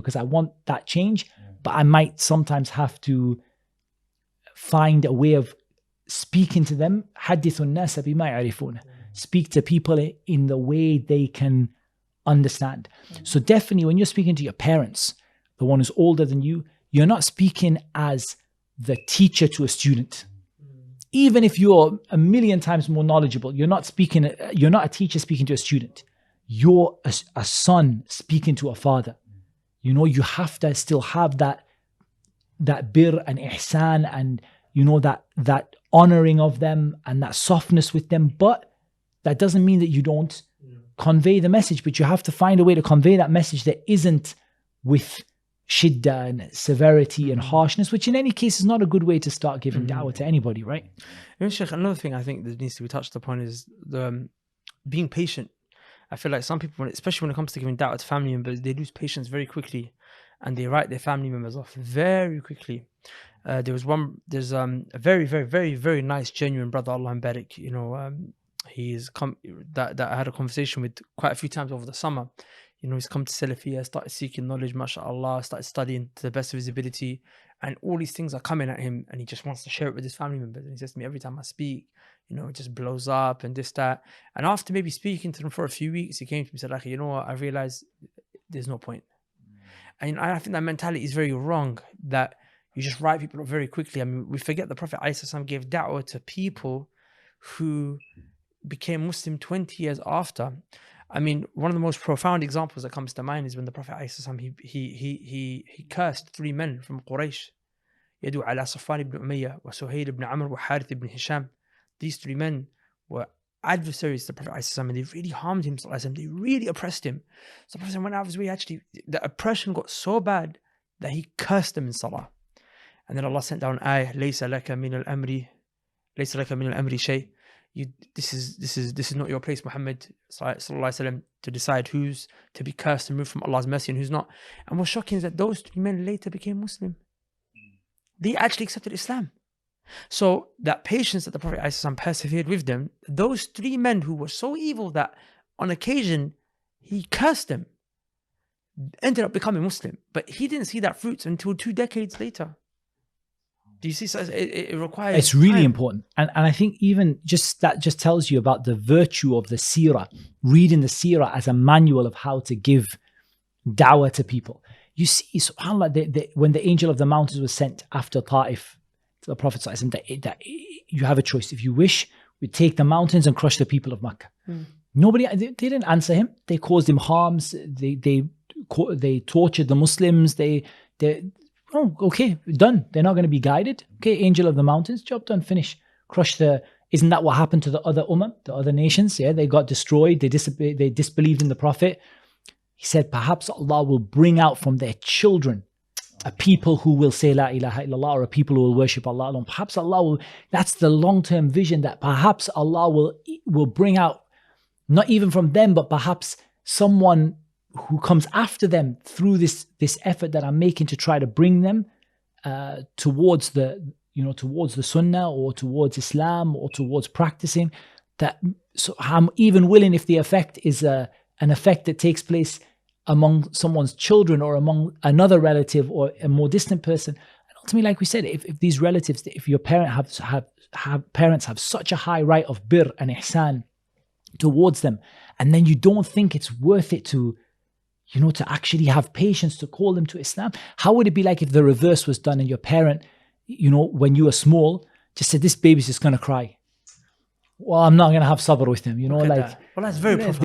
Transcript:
because I want that change, but I might sometimes have to find a way of speaking to them. حدثوا الناس بما يعرفون. Speak to people in the way they can understand. So definitely when you're speaking to your parents, the one who's older than you, you're not speaking as the teacher to a student. Even if you're a million times more knowledgeable, you're not a teacher speaking to a student. You're a son speaking to a father. You know, you have to still have that bir and ihsan and, you know, that honoring of them and that softness with them. But that doesn't mean that you don't convey the message, but you have to find a way to convey that message that isn't with shidda and severity and harshness, which in any case is not a good way to start giving da'wah to anybody, right? Sheikh, another thing I think that needs to be touched upon is the being patient. I feel like some people, especially when it comes to giving da'wah to family members, they lose patience very quickly and they write their family members off very quickly. There's a very, very, very, very nice, genuine brother, Allah barik, you know, he's come, that I had a conversation with quite a few times over the summer. You know, he's come to Salafiyah, started seeking knowledge, mashallah, started studying to the best of his ability, and all these things are coming at him, and he just wants to share it with his family members. And he says to me, every time I speak, you know, it just blows up and this, that. And after maybe speaking to them for a few weeks, he came to me and said, like, you know what, I realized there's no point. And I think that mentality is very wrong, that you just write people up very quickly. I mean, we forget the Prophet ﷺ gave da'wah to people who became Muslim 20 years after. I mean, one of the most profound examples that comes to mind is when the Prophet ﷺ, he cursed 3 men from Quraysh. يدعو على صفوان ibn Umayyah wa Suhayl ibn Amr wa Harith ibn Hisham. These 3 men were adversaries to the Prophet ﷺ, and they really harmed him. They really oppressed him. So the Prophet went out of his way. Actually, the oppression got so bad that he cursed them in Salah. And then Allah sent down ayah, لَيْسَ لَكَ مِنَ الْأَمْرِ شَيْءٍ. This is not your place, Muhammad sallallahu alaihi wasallam, to decide who's to be cursed and removed from Allah's mercy and who's not. And what's shocking is that those 3 men later became Muslim. They actually accepted Islam. So that patience that the Prophet ﷺ persevered with them, those 3 men who were so evil that on occasion he cursed them, ended up becoming Muslim. But he didn't see that fruit until 2 decades later. Do you see? So it requires. It's really time. important, and I think even just that just tells you about the virtue of the seerah. Reading the seerah as a manual of how to give da'wah to people. You see, subhanAllah, when the angel of the mountains was sent after Ta'if to the Prophet ﷺ, that you have a choice. If you wish, we take the mountains and crush the people of Makkah. They didn't answer him. They caused him harms. They tortured the Muslims. Oh, okay, done. They're not going to be guided. Okay, angel of the mountains, job done, finish. Isn't that what happened to the other ummah, the other nations? Yeah, they got destroyed. They disbelieved in the Prophet. He said, perhaps Allah will bring out from their children a people who will say La ilaha illallah, or a people who will worship Allah alone. Perhaps Allah will, that's the long-term vision, that perhaps Allah will bring out, not even from them, but perhaps someone who comes after them through this effort that I'm making to try to bring them towards the Sunnah, or towards Islam, or towards practicing that. So I'm even willing, if the effect is an effect that takes place among someone's children or among another relative or a more distant person. And ultimately, like we said, if these relatives, if your parents have such a high right of bir and ihsan towards them, and then you don't think it's worth it to actually have patience to call them to Islam. How would it be like if the reverse was done and your parent, when you were small, just said, this baby's just going to cry. Well, I'm not going to have sabr with him, Well, that's very profound.